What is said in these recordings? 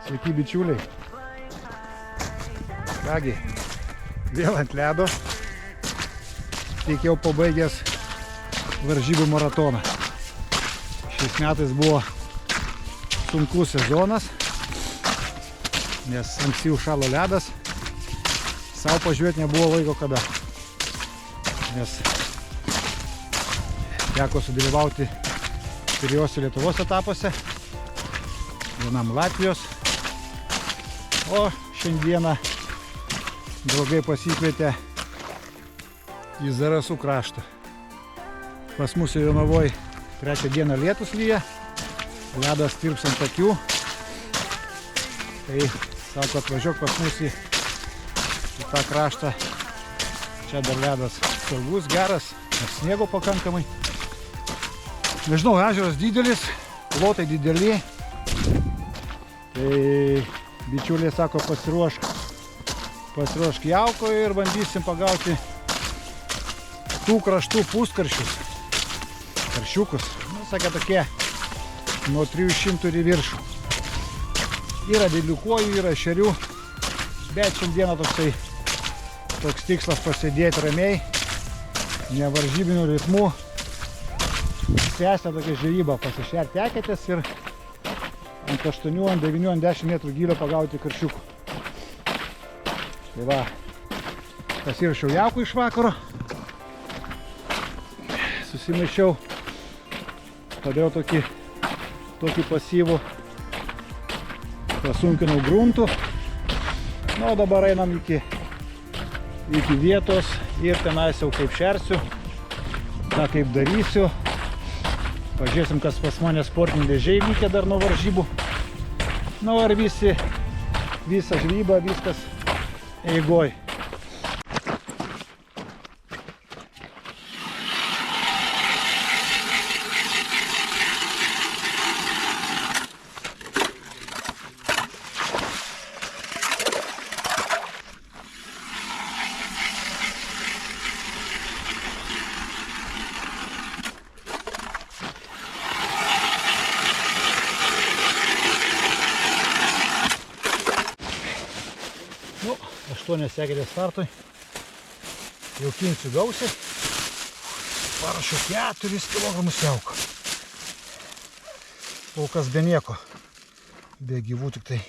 Sveiki bičiuliai. Kągi, vėl ant ledo. Tik jau pabaigęs varžybų maratoną. Šiais metais buvo sunkus sezonas, nes anksti užšalo ledas. Sau pažiūrėti nebuvo laiko kada. Nes teko sudalyvauti trijose Lietuvos etapuose, vienam Latvijos. O šiandieną draugai pasikvietė į Zarasų kraštą. Pas mus Jonavoj trečią dieną lietus lyja, ledas tirps ant akių. Tai sako, atvažiuok pas mus į tą kraštą. Čia dar ledas saugus, geras, sniego pakankamai. Nežinau, ežeras didelis, plotai dideli. Tai bičiuliai sako, pasiruošk jauko ir bandysim pagauti tų kraštų puskaršius, karšiukus. Sakė, tokie nuo 300 ir į viršų. Yra didliukojų, yra šerių, bet šiandieną toks tikslas pasėdėti ramiai, nevaržybinių ritmų, sesę tokią žvejybą, pasišerti eketės ir ant 8, 9, 10 metrų gylio pagauti karšiukų. Tai va, pasirašiau jaukų iš vakaro, susimaišiau, padariau tokį pasyvų, prasunkinau gruntų. Na, o dabar einam iki vietos ir tenais jau kaip šersiu, ką kaip darysiu. Pažiūrėsim, kas pas mane sportiniai dėžiai vykę dar nuo varžybų. Na, ar visa žvyba, viskas eigoj. Nu, 8 eketės startui. Jau kinsiu gausiai. Parašiau 4 kg jauko. Kol kas be nieko. Be gyvų tik tai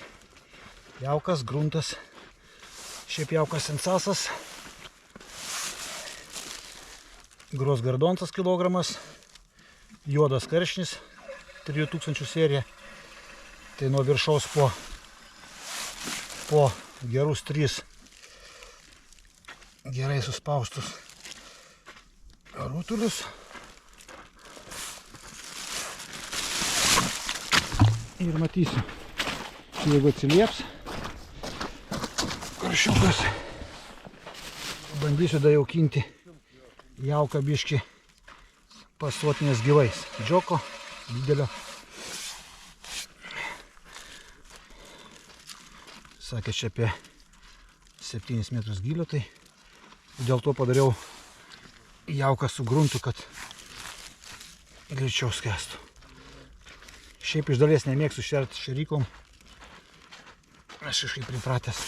jaukas, gruntas. Šiaip jaukas sensasas. Gros gardonsas kilogramas. Juodas karšnis 3000 serija. Tai nuo viršaus po gerus 3 gerai suspaustus rutulius. Ir matysiu, jeigu atsilieps karšiukas, bandysiu dajaukinti jauką biškį pasuotinės gyvais. Džioko didelio. Sakė, čia apie 7 metrus gylio, tai dėl to padariau jauką su gruntu, kad greičiau skęstų. Šiaip iš dalies nemėgstu šerti šerikom. Aš kažkaip pripratęs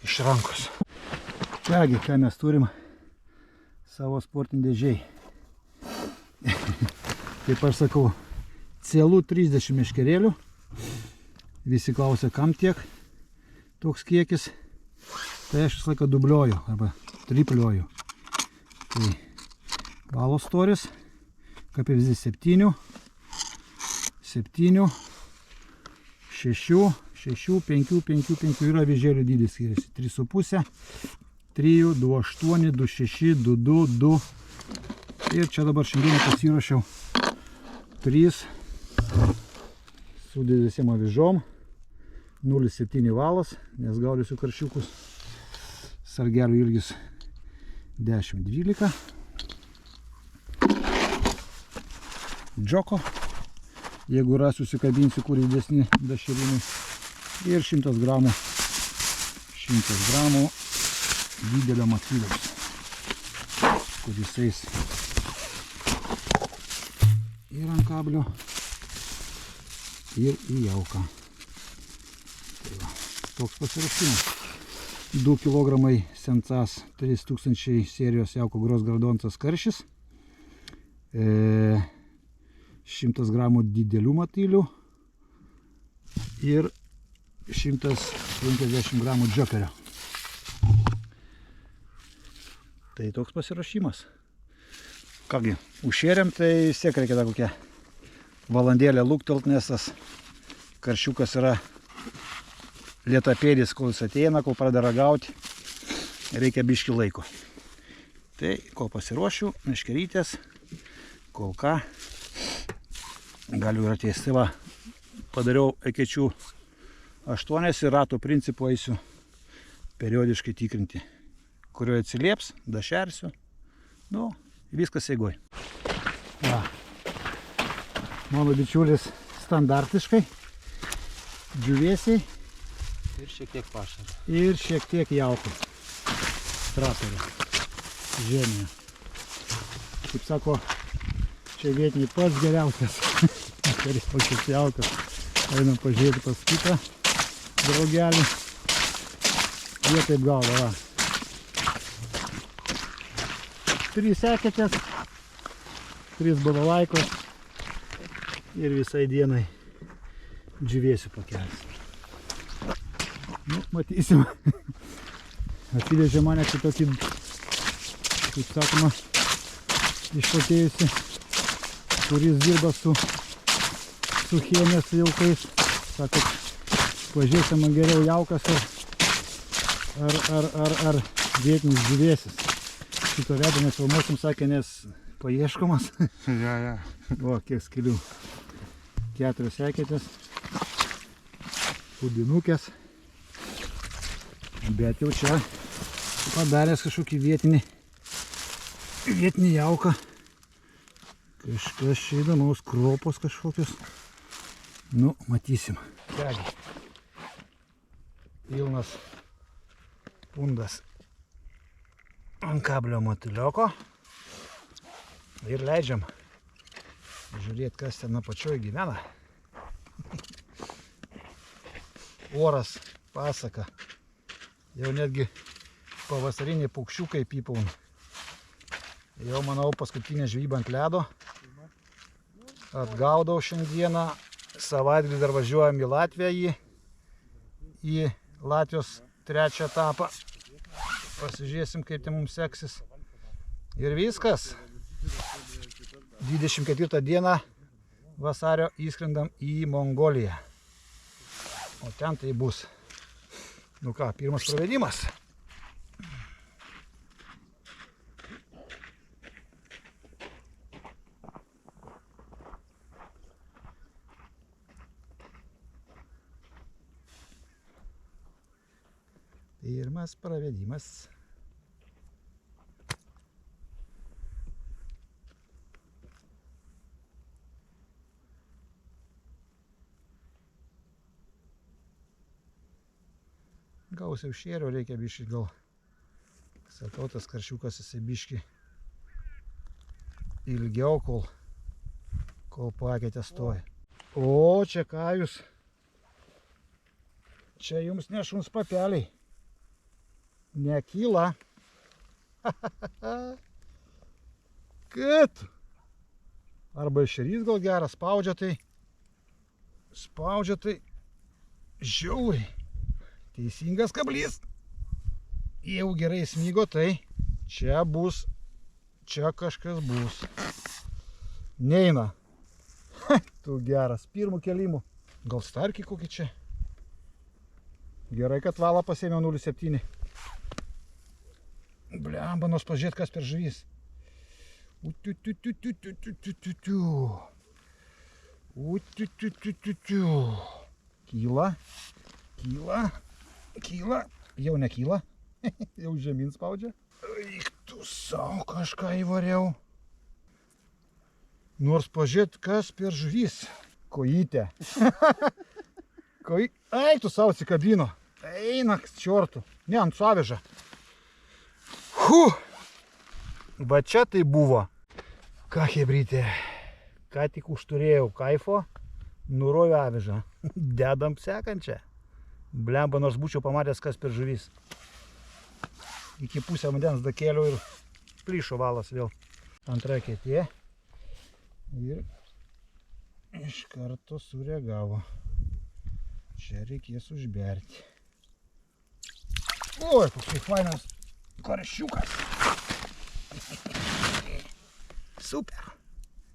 iš rankos. Čiagi, ką mes turim savo sportinį dėžiai. Kaip aš sakau, cielų 30 meškerėlių. Visi klausia, kam tiek toks kiekis. Tai aš visą laiką dubliuoju arba tripliuoju. Tai valo storis, kaip pavyzdys 7, 6, 5 yra avižėlių dydis skiriasi. 3,5, 3, 2,8, 2,6, 2,2, 2. Ir čia dabar šiandien pasiruošiau 3 su didesiem avižom. 0,7 valas, nes gaudysiu karšiukus. Sargelių ilgis 10-12. Džoko. Jeigu rasiu, susikabinsiu, kur didesni dešreliai. Ir 100 gramų didelio makyliaus, kuris eis ir ant kablio, ir į jauką. toks pasiruošimas. 2 kg Sensas 3000 serijos jauko Gros Gardonsas karšis. 100 g didelių matylių ir 150 g džokerio. Tai toks pasiruošimas. Kągi, užšėrėm, tai vis tiek reikia dar kokią valandėlę luktelt, nes tas karšiukas yra lėtapėdis, kol jis ateina, kol pradeda ragauti, reikia biškį laiko. Tai, kol pasiruošiu, meškerytės, kol ką, galiu ir ateis. Tai va, padariau ekečių 8 ir rato principu eisiu periodiškai tikrinti, kurioje atsilieps, dašersiu, nu, viskas eigoj. Va, mano bičiulis standartiškai, džiūvėsiai. Ir šiek tiek pašaro. Ir šiek tiek jauko. Traperio. Žemėje. Kaip sako, čia vietiniai pats geriausias. Geriausias jaukas. Einam pažiūrėti pas kitą draugelį. Jie taip gaudo, va. 3 eketės, 3 balalaikos ir visai dienai džiūvėsiu pakelsiu. Nu, matysim. Atsivežė mane čia tokį, kaip sakoma, išpatėjusi, kuris dirba su chemijos jaukais. Sako, pažiūrėsim man geriau jaukas ar vietinis džiūvėsis. Šito vedo nefilmuosim, sakė, nes paieškomas. Ja. O, kiek skilių. 4 eketės, pudinukės. Bet jau čia padaręs kažkokį vietinį jauką. Kažkas čia įdomaus, kropos kažkokios. Nu, matysim. Kągi. Pilnas pundas ant kablio motylioko. Ir leidžiam žiūrėti, kas ten apačioj gyvena. Oras pasaka. Jau netgi pavasariniai paukščiukai pypaun. Jau, manau, paskutinė žvejyba ant ledo. Atgaudau šiandieną. Savaitgalį dar važiuojam į Latviją, į Latvijos 3 etapą. Pasižiūrėsim, kaip ten mums seksis. Ir viskas. 24 dieną vasario įskrendam į Mongoliją. O ten tai bus. Nu ką, pirmas pravedimas. Pirmas pravedimas. Gausiau šėrio, reikia biškį gal. Sakau, tas karšiukas jisai biškį ilgiau, kol paketė stoja. O, čia ką jūs? Čia jums ne šuns papeliai. Nekyla. Kad? Arba ešerys gal geras, spaudžia tai žiauriai. Teisingas kablys. Jeigu gerai smygo, tai čia kažkas bus. Neina. Tu geras, pirmų kelimų. Gal starkį kokį čia? Gerai, kad valą pasėmė 0,7. Bliamba, nors pažiūrėt, kas per žuvys. Kyla. Jau nekyla. Jau žemyn spaudžia. Eik tu savo, kažką įvariau. Nors pažiūrėt, kas per žuvys. Kojytė. Ai, tu savo atsikabino. Eina, čiortų. Ne, ant suavežą. Va čia tai buvo. Ką, hebrytė, ką tik užturėjau kaifo, nurovė avižą. Dedam sekančią. Blemba, nors būčiau pamatęs, kas per žuvis. Iki pusę vandens dakėliau ir plyšo valas vėl. Antra kėtė. Ir iš karto sureagavo. Čia reikės užberti. Oi, koks fainas karšiukas. Super.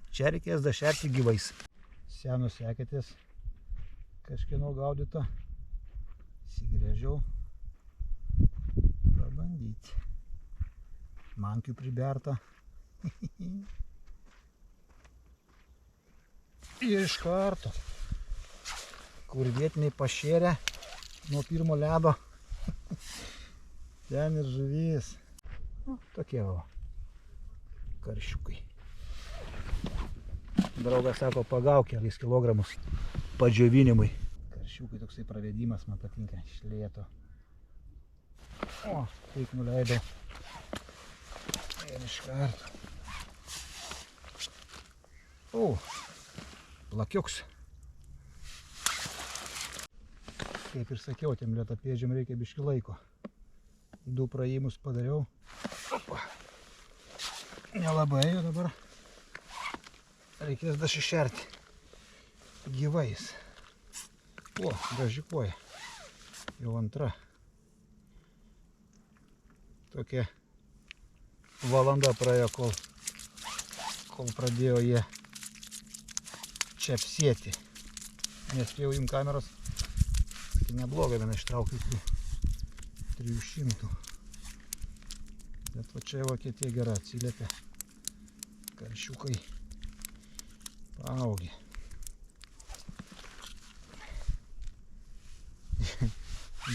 Čia reikės dašerti gyvais. Senos eketės kažkieno gaudyto. Įsigrėžiau pabandyti. Mankių priberta. Ir iš karto, kur vietiniai pašėrė nuo pirmo ledo. Ten ir žuvis. Tokie va karšiukai. Draugas sako, pagauk kelis kilogramus padžiovinimui. Karšiukai toksai pravedimas man patinka iš lėto. O, taip nuleidau. Ir iš karto. O, plakiuks. Kaip ir sakiau, tiem lėtapėdžiam reikia biški laiko. 2 praėjimus padariau. Opa. Nelabai jau dabar. Reikės dašešerti gyvais. O, graži koja. Jau antra. Tokia valanda praėjo, kol pradėjo jie čia apsėti. Nespėjau jums kameros. Tai neblogai viena ištraukiu iki 300. Bet va čia vokietė gera atsiliepia. Karšiukai paaugi.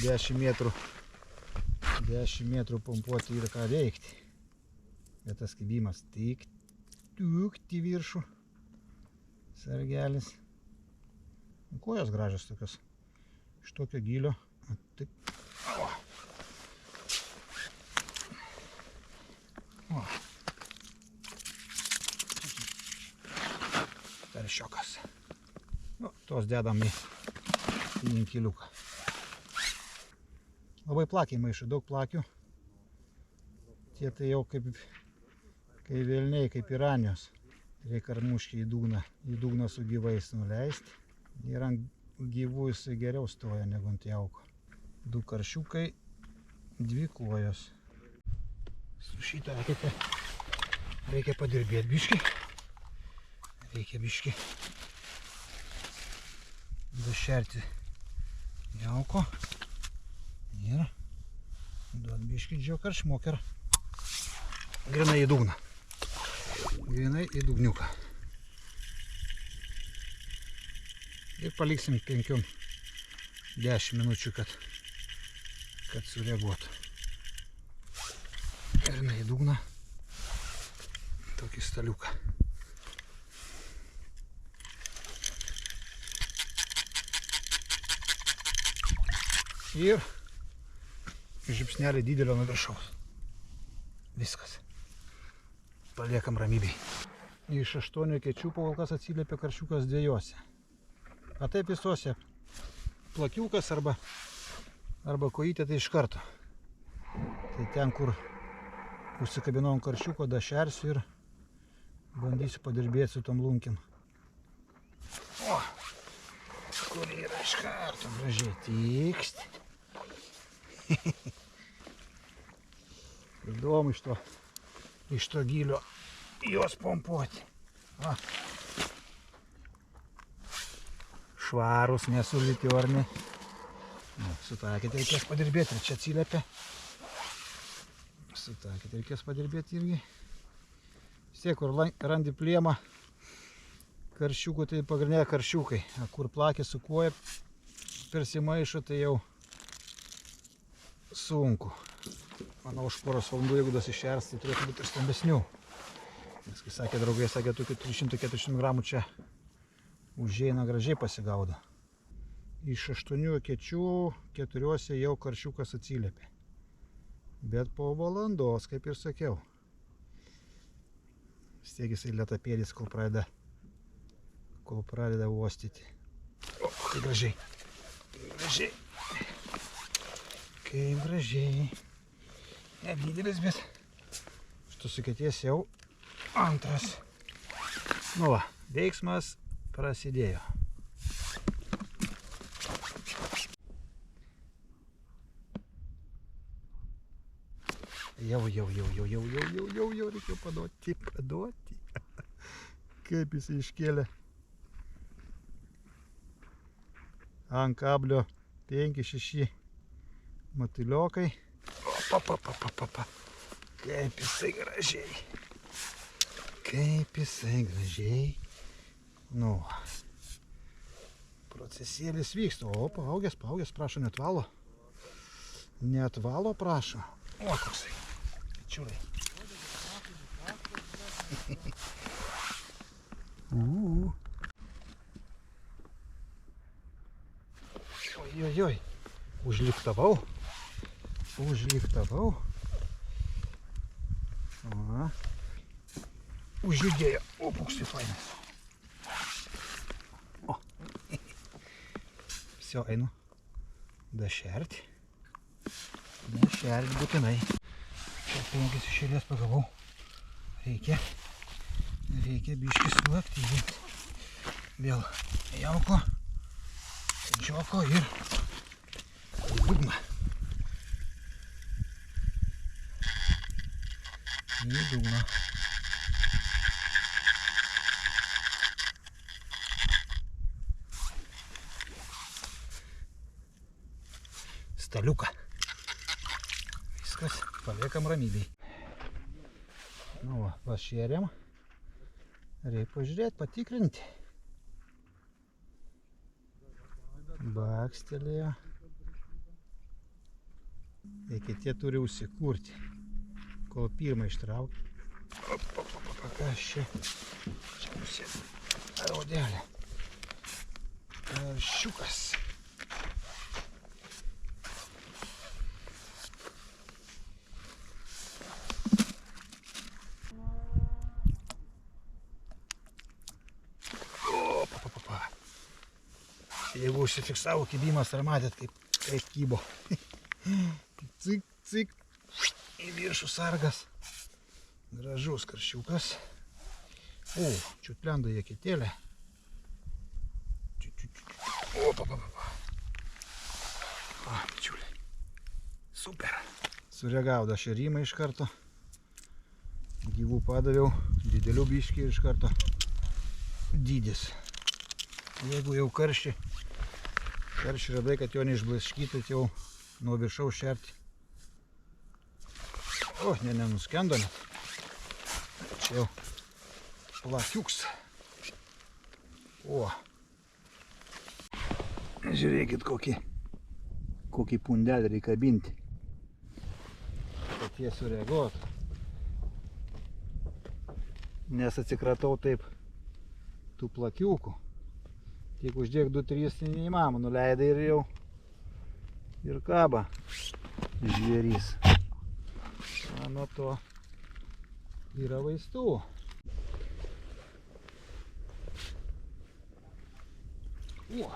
10 metrų pompuoti yra ką veikti. Bet tas kibimas tik į viršų. Sargelis. Kojos gražios tokios. Iš tokio gylio. Taip. Karšiokas. Tos dedam į inkiliuką. Labai plakiai maišo, daug plakių. Tie tai jau kaip vėlniai, kaip piranijos. Reikia armuškį į dugną su gyvais nuleisti. Ir ant gyvų jisai geriau stoja negu ant jauko. 2 karšiukai, 2 kojos. Su šitą eketę reikia padirbėti biškį. Reikia biškį dašerti jauko. Ir duot biškį karšmoker. Grinai į dugną. Grinai į dugniuką. Ir paliksim 5-10 minučių, kad sureaguotų. Grinai į dugną. Tokį staliuką. Ir žipsnelį didelio nuo viršaus. Viskas. Paliekam ramybei. Iš 8 kečių kol kas atsiliepia karšiukas 2. A taip visuose plakiukas arba kojytė tai iš karto. Tai ten, kur užsikabinau ant karšiuko, dašersiu ir bandysiu padirbėti su tom lunkim. O, kur yra iš karto gražiai tiksti. Įdomu iš to gylio juos pompuoti. Va. Švarus, nesulyti orni. Sutakyti reikės padirbėti, ir čia atsiliepia. Sutakyti reikės padirbėti irgi. Vis kur randi pliemą karšiukų, tai pagrindinė karšiukai. Kur plakė su koja persimaišo, tai jau sunku. Manau, už poros valandų, jeigu dasišers, tai turėtų būti ir stambesnių. Nes, kai sakė draugai, sakė, tokių 300-400 gramų čia užeina gražiai pasigaudo. Iš 8 kečių 4 jau karšiukas atsiliepė. Bet po valandos, kaip ir sakiau, vis tiek jisai lėtapėdis, kol pradeda uostyti. O, tai gražiai. Gražiai. Kaip gražiai. Nedidelis, bet šitas sukietės jau antras. Nu va, veiksmas prasidėjo. Jau reikia paduoti. Kaip jis iškėlė. Ant kablio 5-6 matuliokai. Kaip jisai gražiai. Nu, procesėlis vyksta. O, paaugęs, prašo, netvalo. Netvalo, prašo. O, koksai. Bičiuliai. Ojojoj. Užliftavau. O. Užjudėjo. O, koksai fainas. O. Все, einu. Dašerti. Dašerti būtinai. Čia 5 iš eilės pagavau. Reikia biškį suaktyvinti. Vėl jauko, džioko ir dugną. Į dugną. Staliuką. Viskas, paliekam ramybėj. Nu va, pašėrėm. Reikia pažiūrėti, patikrinti. Bakstelėjo. Reikia tie turi užsikurti, kol pirmą ištraukti. Kas čia? Čia pusės raudelė. Karšiukas. Jeigu užsifiksavo kibimas, ar matėt, kaip kybo. Cik, cik. Į viršų sargas. Gražus karšiukas. O, čiutlendo į eketėlę. O, bičiuliai. Super. Sureagavo dašerimą iš karto. Gyvų padaviau. Didelių biškį iš karto. Dydis. Jeigu jau karščiai radai, kad jo neišblaškyti, tai jau nuo viršaus šerti. O, nenuskendo net. Čia jau plakiuks. O. Žiūrėkit, kokį pundelį reikia kabinti. Kad jie sureaguotų. Nes atsikratau taip tų plakiukų. Tik uždėk 2-3 tai neįmanoma, nuleidai ir jau ir kaba žvėrys. Nuo to yra vaistų. O,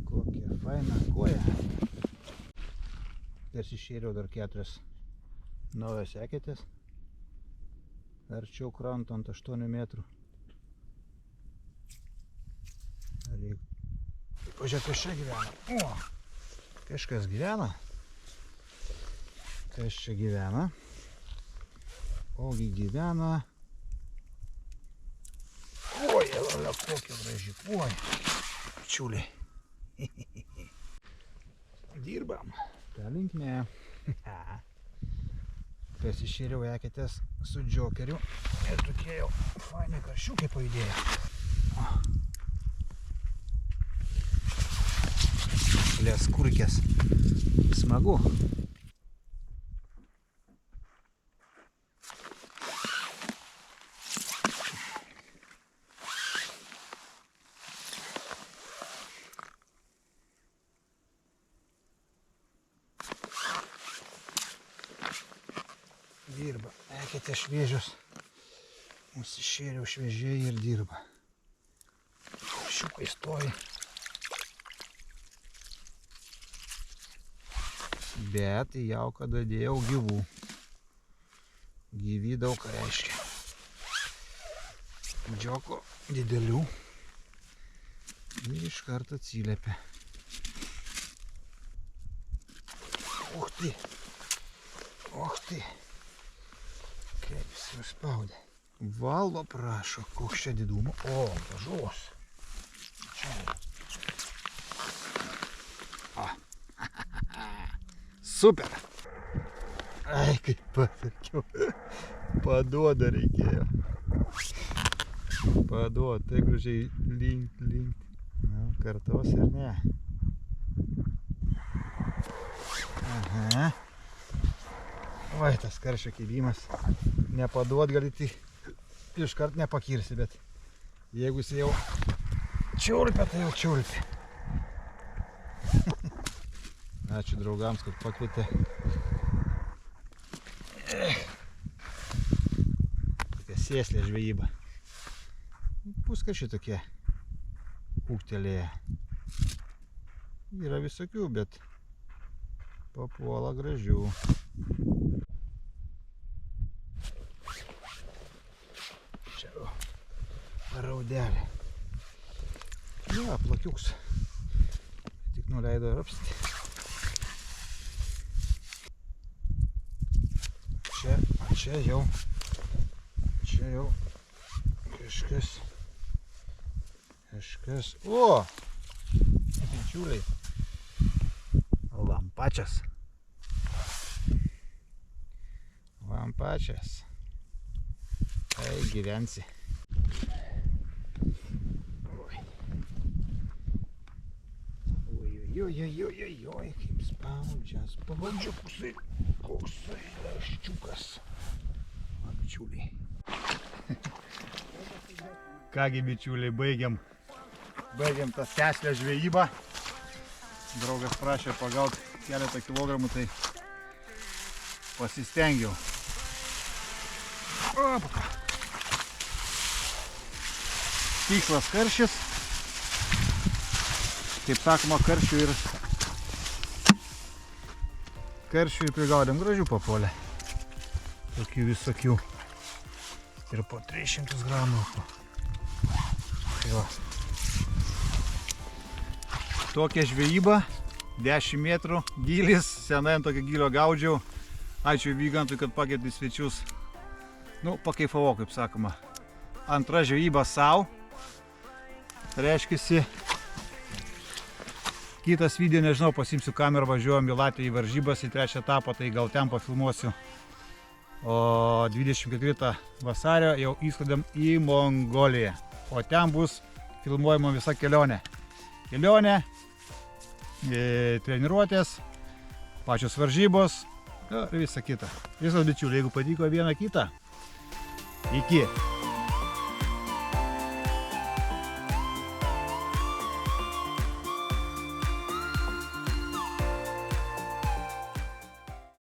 kokia faina koja. Persišėriau dar 4 naujos eketės. Arčiau kranto ant 8 metrų. Pažiūrėk, kas čia gyvena. O, kažkas gyvena. Kas čia gyvena? Ogi gyvena. Oi, lala, kokia graži. Oi, bičiuliai. Dirbam. Ta linkme. Pasišėriau eketės su džokeriu. Ir tokie jau faini karšiukai pajudėjo. Kurkės. Smagu. Dirba. Eketė šviežios. Nusišėriau šviežiai ir dirba. Šiukai stovi. Bet į jauką dadėjau gyvų. Gyvy daug ką reiškia. Džioko didelių. Ir iš karto atsiliepia. Och tai. Och tai. Kaip jis užspaudė. Valvo prašo, koks čia didumo. O, pažos. Čia. Super. Ai, kaip pasakiau. Paduoda reikėjo. Paduoda, tai gražiai link. Na, kartos ir ne. Aha. Oi, tas karščio kibimas. Nepaduot gali tik iškart nepakirsi, bet jeigu jis jau čiulpia, tai jau čiulpia. Ačiū draugams, kad pakvietė. Tokia sėslė žvejyba. Puskaršiai tokie ūgtelėję. Yra visokių, bet papuola gražių. Čia raudelė. Ja, plakiuks. Tik nuleido rapsti. Čia jau kažkas. O! Bičiuliai. Lampačias. Tai gyvensi. Oi, kaip spaudžias. Pavadžiu koksai laščiukas. O, bičiuliai. Kągi, bičiuliai, baigiam tą sėslę žvejybą. Draugas prašė pagauti keletą kilogramų, tai pasistengiau. Opa. Tikslas karšis. Kaip sakoma, karšių ir prigaudėm gražių papuolę. Tokių visokių. Ir po 300 gramų. Jo. Tokia žvejyba, 10 metrų gylis, senai ant tokio gylio gaudžiau. Ačiū Vygantui, kad pakvietė svečius. Nu, pakaifavau, kaip sakoma. Antra žvejyba sau. Reiškiasi, kitas video, nežinau, pasimsiu kamerą, važiuojam į Latviją į varžybas, į 3 etapą, tai gal ten pafilmuosiu. O 24 vasario jau įskridam į Mongoliją. O ten bus filmuojama visa kelionė. Treniruotės, pačios varžybos ir visa kita. Visos bičiuliai, jeigu patiko vieną kitą, iki.